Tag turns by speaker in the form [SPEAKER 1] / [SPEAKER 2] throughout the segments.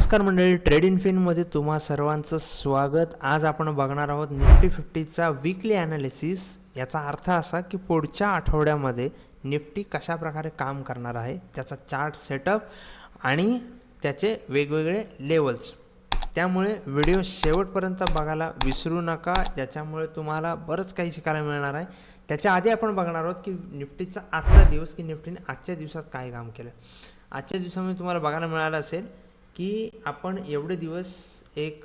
[SPEAKER 1] नमस्कार मंडळी, trade in फिनमध्ये तुम्हा सर्वांचं स्वागत. आज आपण बघणार आहोत निफ्टी 50चा वीकली ॲनालिसिस. याचा अर्थ असा की पुढच्या आठवड्यामध्ये निफ्टी कशा प्रकारे काम करणार आहे, त्याचा चार्ट सेटअप आणि त्याचे वेगवेगळे लेवल्स. त्यामुळे व्हिडिओ शेवटपर्यंत बघायला विसरू नका, ज्याच्यामुळे तुम्हाला बरंच काही शिकायला मिळणार आहे. त्याच्या आधी आपण बघणार आहोत की निफ्टीचा आजचा दिवस, की निफ्टीने आजच्या दिवसात काय काम केलं. आजच्या दिवसामध्ये तुम्हाला बघायला मिळालं असेल की आपण एवढे दिवस एक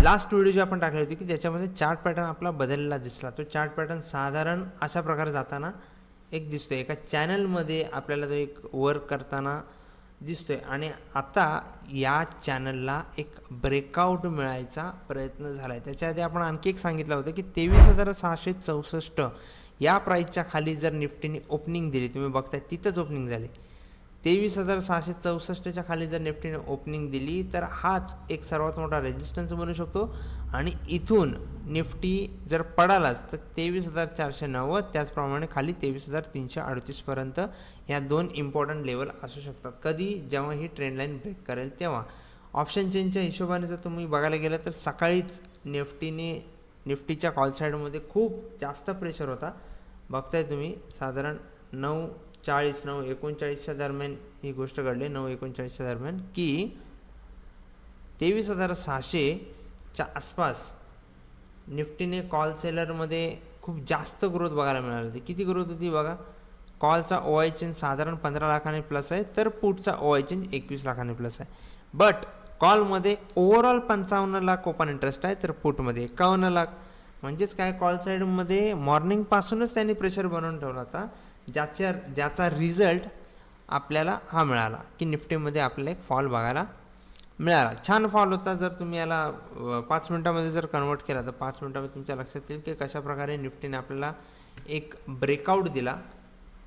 [SPEAKER 1] लास्ट व्हिडिओ जे आपण टाकले होते की त्याच्यामध्ये चार्ट पॅटर्न आपला बदललेला दिसला. तो चार्ट पॅटर्न साधारण अशा प्रकारे जाताना एक दिसतोय, एका चॅनलमध्ये आपल्याला तो एक वर्क करताना दिसतोय. आणि आता या चॅनलला एक ब्रेकआउट मिळायचा प्रयत्न झाला आहे. त्याच्या आधी आपण आणखी एक सांगितलं होतं की 23,664 या प्राईसच्या खाली जर निफ्टीने ओपनिंग दिली, तुम्ही बघताय तिथंच ओपनिंग झाली. 23,664च्या खाली जर निफ्टीने ओपनिंग दिली तर हाच एक सर्वात मोठा रेजिस्टन्स बनू शकतो. आणि इथून निफ्टी जर पडालाच तर 23,490, त्याचप्रमाणे खाली 23,338पर्यंत या दोन इम्पॉर्टंट लेवल असू शकतात. कधी, जेव्हा ही ट्रेंड लाईन ब्रेक करेल तेव्हा. ऑप्शन चेनच्या हिशोबाने जर तुम्ही बघायला गेलं तर सकाळीच निफ्टीच्या कॉल साईडमध्ये खूप जास्त प्रेशर होता. बघताय तुम्ही साधारण 9:39 दरम्यान ही गोष्ट घडली. 9:39 दरम्यान की 23,600च्या आसपास निफ्टीने कॉल सेलरमध्ये खूप जास्त ग्रोथ बघायला मिळाली होती. किती ग्रोथ होती बघा. कॉलचा OI चेंज साधारण 15 लाखांनी प्लस आहे, तर पुटचा OI चेंज 21 लाखांनी प्लस आहे. बट कॉलमध्ये ओव्हरऑल 55 लाख ओपन इंटरेस्ट आहे, तर पुटमध्ये 51 लाख. म्हणजेच काय, कॉल साईडमध्ये मॉर्निंगपासूनच त्यांनी प्रेशर बनवून ठेवला होता, ज्याचा रिझल्ट आपल्याला हा मिळाला की निफ्टीमध्ये आपल्याला एक फॉल बघायला मिळाला. छान फॉल होता. जर तुम्ही याला 5 मिनटामध्ये जर कन्वर्ट केला तर 5 मिनटामध्ये तुमच्या लक्षात येईल की कशाप्रकारे निफ्टीने आपल्याला एक ब्रेकआउट दिला,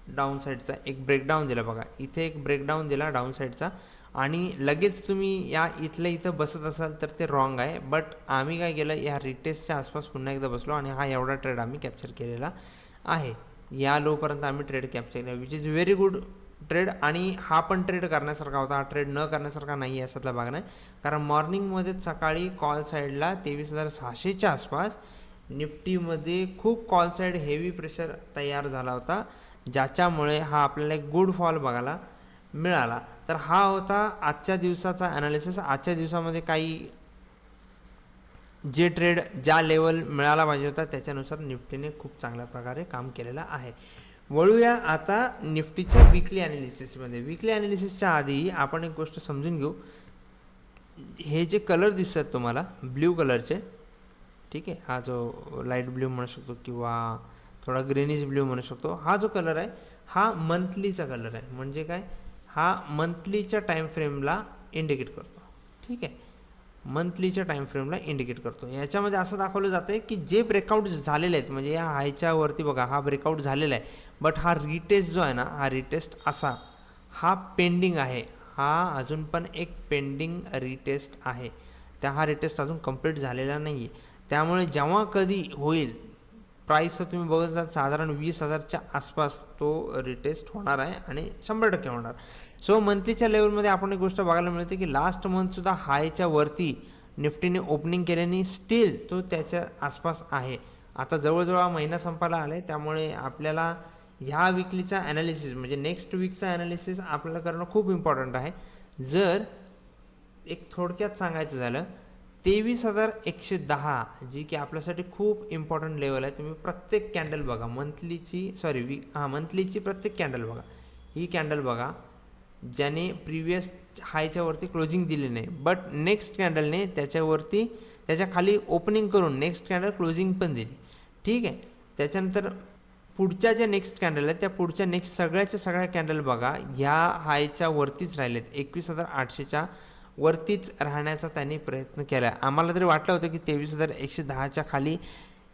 [SPEAKER 1] डाऊन साईडचा एक ब्रेकडाऊन दिला. बघा, इथे एक ब्रेकडाऊन दिला डाऊन साईडचा, आणि लगेच तुम्ही या इथं बसत असाल तर ते रॉंग आहे. बट आम्ही काय केलं, या रिटेस्टच्या आसपास पुन्हा एकदा बसलो आणि हा एवढा ट्रेड आम्ही कॅप्चर केलेला आहे. या लोपर्यंत आम्ही ट्रेड कॅप्चर केला, which is very good trade. आणि हा पण ट्रेड करण्यासारखा होता, हा ट्रेड न करण्यासारखा नाही याच्यातला भाग नाही. कारण मॉर्निंगमध्ये सकाळी कॉल साईडला 23,600च्या आसपास निफ्टीमध्ये खूप कॉल साईड हेवी प्रेशर तयार झाला होता, ज्याच्यामुळे हा आपल्याला एक गुड फॉल बघायला मिळाला. तर हा होता आजच्या दिवसाचा ॲनालिसिस. आजच्या दिवसामध्ये काही जे ट्रेड ज्या लेवल मिळाला पाहिजे होता त्याच्यानुसार निफ्टीने खूप चांगल्या प्रकारे काम केलेलं आहे. वळूया आता निफ्टीच्या वीकली ॲनालिसिसमध्ये. वीकली ॲनालिसिसच्या आधी आपण एक गोष्ट समजून घेऊ. हे जे कलर दिसतात तुम्हाला ब्ल्यू कलरचे, ठीक आहे, हा जो लाईट ब्ल्यू म्हणू शकतो किंवा थोडा ग्रीनिश ब्ल्यू म्हणू शकतो, हा जो कलर आहे हा मंथलीचा कलर आहे. म्हणजे काय, हा मंथलीच्या टाईम फ्रेमला इंडिकेट करतो. ठीक आहे, मंथलीच्या टाईम फ्रेमला इंडिकेट करतो. याच्यामध्ये असं दाखवलं जातं आहे की जे ब्रेकआउट झालेले आहेत, म्हणजे या हायच्या वरती बघा हा ब्रेकआउट झालेला आहे, बट हा रिटेस्ट जो आहे ना, हा रिटेस्ट असा हा पेंडिंग आहे. हा अजून पण एक पेंडिंग रिटेस्ट आहे. हा रिटेस्ट अजून कंप्लीट झालेला नाही आहे. त्यामुळे जेव्हा कधी होईल, प्राईस तुम्ही बघत जाल साधारण 20,000च्या आसपास तो रिटेस्ट होणार आहे आणि 100% होणार. सो मंथलीच्या लेवलमध्ये आपण एक गोष्ट बघायला मिळते की लास्ट मंथसुद्धा हायच्या वरती निफ्टीने ओपनिंग केल्याने स्टील तो त्याच्या आसपास आहे. आता जवळजवळ हा महिना संपायला आला आहे, त्यामुळे आपल्याला ह्या वीकलीचा ॲनालिसिस म्हणजे नेक्स्ट वीकचा ॲनालिसिस आपल्याला करणं खूप इम्पॉर्टंट आहे. जर एक थोडक्यात सांगायचं झालं, 23,110 जी की आपल्यासाठी खूप इम्पॉर्टंट लेवल आहे. तुम्ही प्रत्येक कॅन्डल बघा, मंथलीची प्रत्येक कॅन्डल बघा. ही कॅन्डल बघा ज्याने प्रिव्हियस हायच्या वरती क्लोजिंग दिली नाही, बट नेक्स्ट कॅन्डलने त्याच्या खाली ओपनिंग करून नेक्स्ट कॅन्डल क्लोजिंग पण दिली. ठीक आहे, त्याच्यानंतर पुढच्या ज्या नेक्स्ट कॅन्डल आहेत त्या पुढच्या नेक्स्ट सगळ्या कॅन्डल बघा, ह्या हायच्या वरतीच राहिलेत. 21,800च्या वरतीच राहण्याचा त्यांनी प्रयत्न केला आहे. आम्हाला तरी वाटलं होतं की 23,110च्या खाली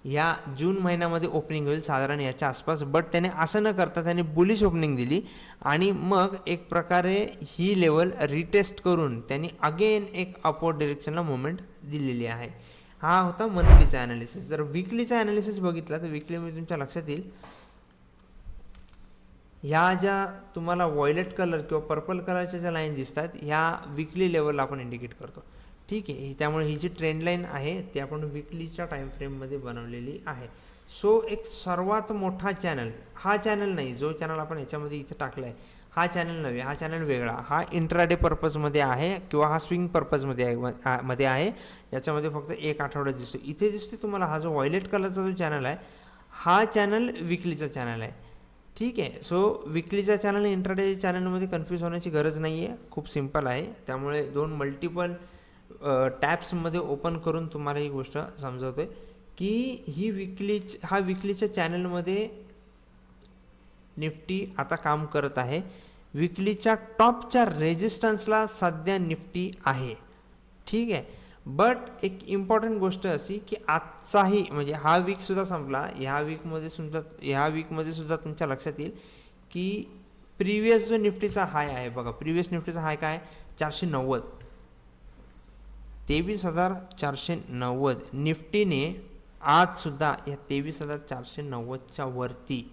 [SPEAKER 1] ह्या जून महिन्यामध्ये ओपनिंग होईल साधारण याच्या आसपास, बट त्याने असं न करता त्याने बुलिश ओपनिंग दिली आणि मग एक प्रकारे ही लेवल रिटेस्ट करून त्यांनी अगेन एक अपवर्ड डिरेक्शनला मुवमेंट दिलेली आहे. हा होता मंथलीचा ॲनालिसिस. जर वीकलीचा ॲनालिसिस बघितला तर वीकलीमध्ये तुमच्या लक्षात येईल ह्या ज्या तुम्हाला व्हायलेट कलर किंवा पर्पल कलरच्या ज्या लाईन दिसतात ह्या विकली लेवलला आपण इंडिकेट करतो. ठीक आहे, त्यामुळे ही जी ट्रेंड लाईन आहे ती आपण विकलीच्या टाईम फ्रेममध्ये बनवलेली आहे. सो एक सर्वात मोठा चॅनल, हा चॅनल नाही जो चॅनल आपण याच्यामध्ये इथे टाकला आहे, हा चॅनल नव्हे, हा चॅनल वेगळा, हा इंट्राडे पर्पजमध्ये आहे किंवा हा स्विंग पर्पजमध्ये आहे. याच्यामध्ये फक्त एक आठवडा दिसतो. इथे दिसते तुम्हाला हा जो व्हायलेट कलरचा जो चॅनल आहे हा चॅनल विकलीचा चॅनल आहे. ठीक आहे, सो विकलीचा चॅनल इंट्राडे चॅनलमध्ये कन्फ्यूज होण्याची गरज नाही आहे, खूप सिम्पल आहे. त्यामुळे दोन मल्टिपल टॅब्समध्ये ओपन करून तुम्हाला ही गोष्ट समजवतो आहे की हा विकलीच्या चॅनलमध्ये निफ्टी आता काम करत आहे. विकलीच्या टॉपच्या रेजिस्टन्सला सध्या निफ्टी आहे. ठीक आहे, बट एक इम्पॉर्टंट गोष्ट अशी की आजचाही म्हणजे हा वीकसुद्धा संपला, ह्या वीकमध्ये सुद्धा तुमच्या लक्षात येईल की प्रिवियस जो निफ्टीचा हाय आहे बघा, प्रिवियस निफ्टीचा हाय काय 490, 23,490. निफ्टीने आजसुद्धा या 23,490च्या वरती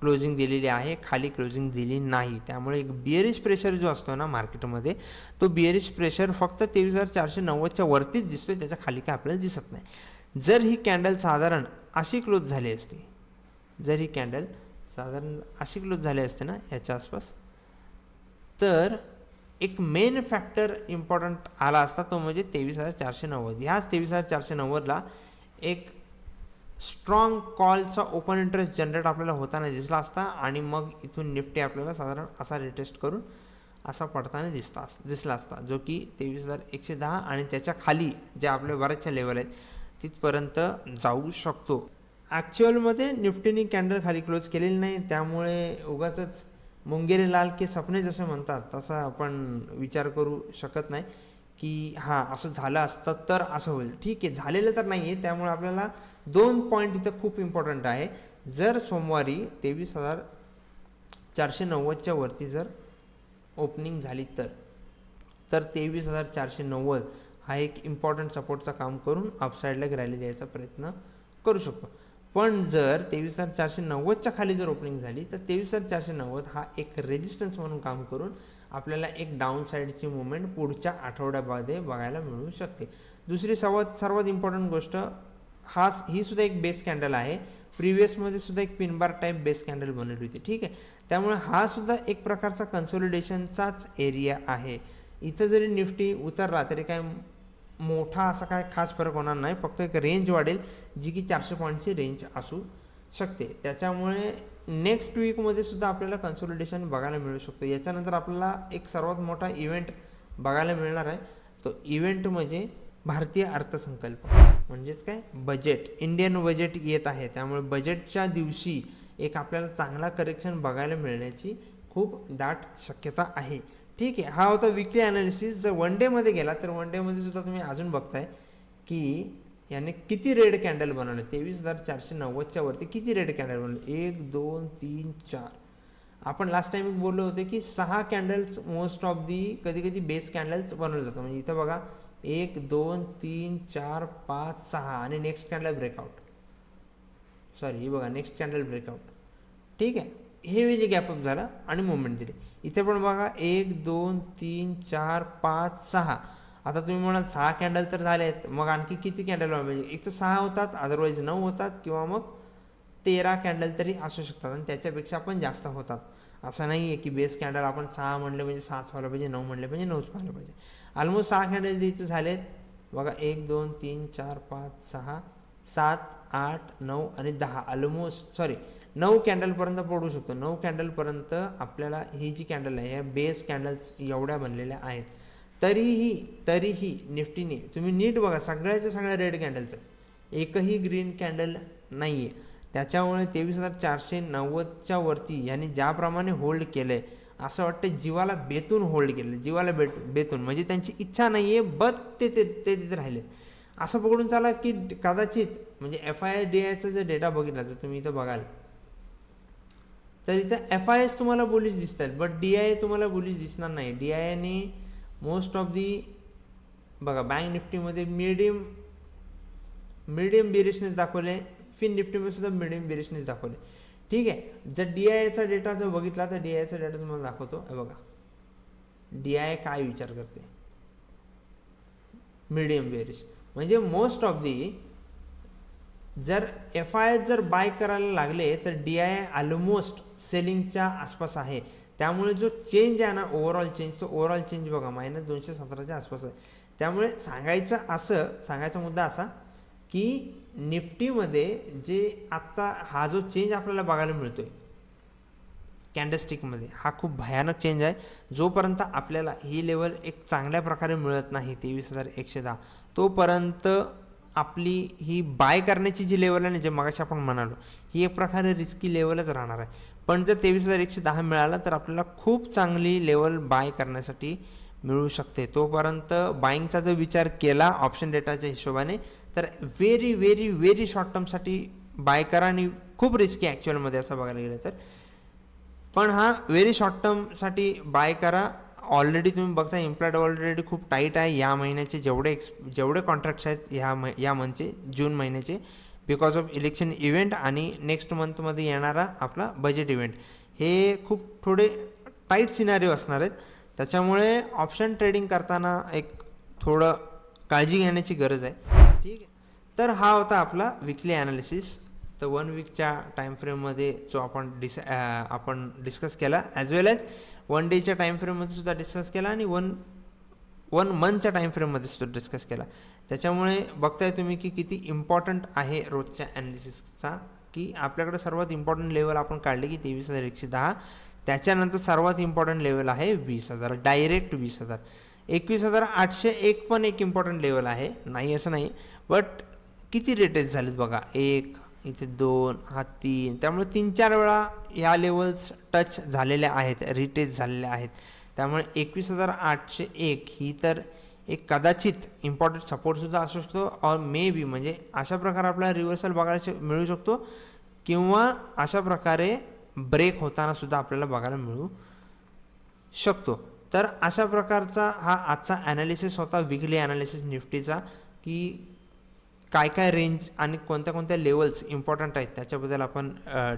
[SPEAKER 1] क्लोजिंग दिलेली आहे, खाली क्लोजिंग दिली नाही. त्यामुळे एक बिअरिश प्रेशर जो असतो ना मार्केटमध्ये, तो बिअरिश प्रेशर फक्त 23,490च्या वरतीच दिसतो, त्याच्या खाली काय आपल्याला दिसत नाही. जर ही कॅन्डल साधारण अशी क्लोज झाली असती, ना याच्या आसपास, तर एक मेन फॅक्टर इम्पॉर्टंट आला असता, तो म्हणजे 23,490. ह्याच 23,490ला एक स्ट्रॉंग कॉलचा ओपन इंटरेस्ट जनरेट आपल्याला होताना दिसला असता आणि मग इथून निफ्टी आपल्याला साधारण असा रिटेस्ट करून असा पडताना दिसला असता, जो की 23,110 आणि त्याच्या खाली जे आपल्या बऱ्याचशा लेवल आहेत तिथपर्यंत जाऊ शकतो. ॲक्च्युअलमध्ये निफ्टीने कॅन्डल खाली क्लोज केलेली नाही, त्यामुळे उगाचच मुंगेरी लाल के सपने जसे म्हणतात तसं आपण विचार करू शकत नाही की हां असं झालं असतं तर असं होईल. ठीक आहे, झालेलं तर नाही आहे. त्यामुळे आपल्याला 2 पॉईंट इथं खूप इम्पॉर्टंट आहे. जर सोमवारी 23,490च्या वरती जर ओपनिंग झाली तर 23,490 हा एक इम्पॉर्टंट सपोर्टचा काम करून अपसाईडला रॅली द्यायचा प्रयत्न करू शकतो. पण जर 23,490च्या खाली जर ओपनिंग झाली तर 23,490 हा एक रेजिस्टन्स म्हणून काम करून आपल्याला एक डाऊन साईडची मुवमेंट पुढच्या आठवड्यामध्ये बघायला मिळू शकते. दुसरी सर्वात इम्पॉर्टंट गोष्ट, ही सुद्धा एक बेस कॅन्डल आहे. प्रिव्हियसमध्ये सुद्धा एक पिनबार टाईप बेस कॅन्डल बनवली होती. ठीक आहे, त्यामुळे हा सुद्धा एक प्रकारचा कन्सोलिडेशनचाच एरिया आहे. इथं जरी निफ्टी उतरला तरी काय मोठा असा काय खास फरक होणार नाही, फक्त एक रेंज वाढेल जी की 400 पॉईंटची रेंज असू शकते. त्याच्यामुळे नेक्स्ट वीकमध्ये सुद्धा आपल्याला कन्सोलिडेशन बघायला मिळू शकतो. याच्यानंतर आपल्याला एक सर्वात मोठा इव्हेंट बघायला मिळणार आहे. तो इव्हेंट म्हणजे भारतीय अर्थसंकल्प, म्हणजेच काय बजेट, इंडियन बजेट येत आहे. त्यामुळे बजेटच्या दिवशी एक आपल्याला चांगला करेक्शन बघायला मिळण्याची खूप दाट शक्यता आहे. ठीक आहे, हा होता विकली ॲनालिसिस. जर वन डेमध्ये गेला तर वन डेमध्ये सुद्धा तुम्ही अजून बघताय की याने किती रेड कॅन्डल बनवले. 23,490च्या वरती किती रेड कॅन्डल बनवले, 1 2 3 4. आपण लास्ट टाइम बोललो होते की 6 कॅन्डल्स मोस्ट ऑफ दी कधी बेस कॅन्डल्स बनवले जातात. म्हणजे इथं बघा 1 2 3 4 5 6 आणि नेक्स्ट कॅन्डल ब्रेकआउट, ही बघा नेक्स्ट कॅन्डल ब्रेकआउट. ठीक आहे, हे वेळी गॅपअप झाला आणि मुवमेंट दिली. इथे पण बघा 1 2 3 4 5 6. आता तुम्ही म्हणाल 6 कॅन्डल तर झाले आहेत, मग आणखी किती कॅन्डल व्हायला पाहिजे. एक तर 6 होतात, अदरवाईज 9 होतात किंवा मग 13 कॅन्डल तरी असू शकतात आणि त्याच्यापेक्षा पण जास्त होतात. असं नाही आहे की बेस कॅन्डल आपण 6 म्हणले म्हणजे 6च व्हायला पाहिजे, 9 म्हणले म्हणजे 9च व्हायला पाहिजे. ऑलमोस्ट 6 कॅन्डल इथं झालेत बघा, 1 2 3 4 5 6 7 8 9 आणि 10. ऑलमोस्ट 9 कॅन्डलपर्यंत पडू शकतो. 9 कॅन्डलपर्यंत आपल्याला ही जी कॅन्डल आहे ह्या बेस कॅन्डल्स एवढ्या बनलेल्या आहेत. तरीही निफ्टीने तुम्ही नीट बघा, सगळ्या रेड कॅन्डलचं एकही ग्रीन कॅन्डल नाही आहे. त्याच्यामुळे 23,490च्या वरती यांनी ज्याप्रमाणे होल्ड केलं आहे असं वाटतं जीवाला बेतून होल्ड केलं, जीवाला बेतून म्हणजे त्यांची इच्छा नाही आहे, बट ते तिथे राहिले. असं पकडून चाला की कदाचित म्हणजे FII-DIIचा जर डेटा बघितला जर तुम्ही इथं बघाल तर इथं FIIs तुम्हाला बुलिश दिसतात, बट DII तुम्हाला बुलिश दिसणार नाही. DIIने मोस्ट ऑफ दी बघा बँक निफ्टीमध्ये मीडियम बिरिशनेस दाखवले, फिन निफ्टीमध्ये सुद्धा मीडियम बिरिशनेस दाखवले. ठीक आहे. जर DIAचा डेटा जर बघितला तर DIAचा डेटा तुम्हाला दाखवतो. हे बघा, DIA काय विचार करते, मीडियम बेरिश, म्हणजे मोस्ट ऑफ दी जर FI जर बाय करायला लागले तर DIA ऑलमोस्ट सेलिंगच्या आसपास आहे. त्यामुळे जो चेंज आहे ना, ओव्हरऑल चेंज, तो ओव्हरऑल चेंज बघा -217च्या आसपास आहे. त्यामुळे सांगायचा मुद्दा असा की निफ्टीमध्ये जे आत्ता हा जो चेंज आपल्याला बघायला मिळतोय कॅन्डलस्टिकमध्ये, हा खूप भयानक चेंज आहे. जोपर्यंत आपल्याला ही लेवल एक चांगल्या प्रकारे मिळत नाही 23,110, तोपर्यंत आपली ही बाय करण्याची जी लेवल आहे ना, जे मगाशी आपण म्हणालो, ही एक प्रकारे रिस्की लेवलच राहणार आहे. पण जर 23,110 मिळाला तर आपल्याला खूप चांगली लेवल बाय करण्यासाठी मिळू शकते. तोपर्यंत बाईंगचा जर विचार केला ऑप्शन डेटाच्या हिशोबाने तर व्हेरी व्हेरी व्हेरी शॉर्ट टर्मसाठी बाय करा, आणि खूप रिस्की ॲक्च्युअलमध्ये असं बघायला गेलं तर. पण हा व्हेरी शॉर्ट टर्मसाठी बाय करा. ऑलरेडी तुम्ही बघता इम्प्लाइड ऑलरेडी खूप टाईट आहे. या महिन्याचे जेवढे कॉन्ट्रॅक्ट्स आहेत या मंथचे, जून महिन्याचे, बिकॉज ऑफ इलेक्शन इव्हेंट आणि नेक्स्ट मंथमध्ये येणारा आपला बजेट इव्हेंट, हे खूप थोडे टाईट सिनारिओ असणार आहेत. त्याच्यामुळे ऑप्शन ट्रेडिंग करताना एक थोडं काळजी घेण्याची गरज आहे. ठीक आहे. तर हा होता आपला विकली ॲनालिसिस. तर 1 वीकच्या टाईमफ्रेममध्ये जो आपण डिस्कस केला, ॲज वेल ॲज 1 डेच्या टाईमफ्रेममध्ये सुद्धा डिस्कस केला, आणि वन मंथच्या टाईमफ्रेममध्ये सुद्धा डिस्कस केला. त्याच्यामुळे बघताय तुम्ही की किती इम्पॉर्टंट आहे रोजच्या ॲनालिसिसचा, की आपल्याकडे सर्वात इम्पॉर्टंट लेवल आपण काढले की 23,110. त्याच्यानंतर सर्वात इम्पॉर्टंट लेवल आहे 20,000, डायरेक्ट 20,000. 21,801 पण एक इम्पॉर्टंट लेवल आहे, नाही असं नाही. बट किती रिटेस्ट झालेत बघा, 1, इथे 2, हा 3. त्यामुळे 3-4 वेळा ह्या लेवल्स टच झालेल्या आहेत, रिटेस्ट झालेल्या आहेत. त्यामुळे 21,801 ही तर एक कदाचित इम्पॉर्टंट सपोर्टसुद्धा असू शकतो, और मे बी म्हणजे अशा प्रकारे आपल्याला रिव्हर्सल बघायला मिळू शकतो, किंवा अशा प्रकारे ब्रेक होताना सुद्धा आपल्याला बघायला मिळू शकतो. तर अशा प्रकारचा हा आजचा ॲनालिसिस होता, विकली ॲनालिसिस निफ्टीचा, की काय काय रेंज आणि कोणत्या कोणत्या लेवल्स इम्पॉर्टंट आहेत त्याच्याबद्दल आपण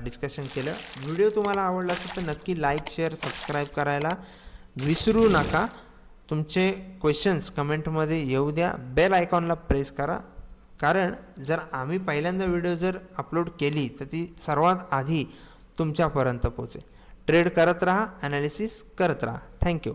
[SPEAKER 1] डिस्कशन केलं. व्हिडिओ तुम्हाला आवडला असेल तर नक्की लाईक, शेअर, सबस्क्राईब करायला विसरू नका. तुमचे क्वेश्चन्स कमेंटमध्ये येऊ द्या. बेल आयकॉनला प्रेस करा, कारण जर आम्ही पहिल्यांदा व्हिडिओ जर अपलोड केली तर ती सर्वात आधी तुमच्यापर्यंत पोहोचेल. ट्रेड करत राहा, ॲनालिसिस करत राहा. थँक्यू.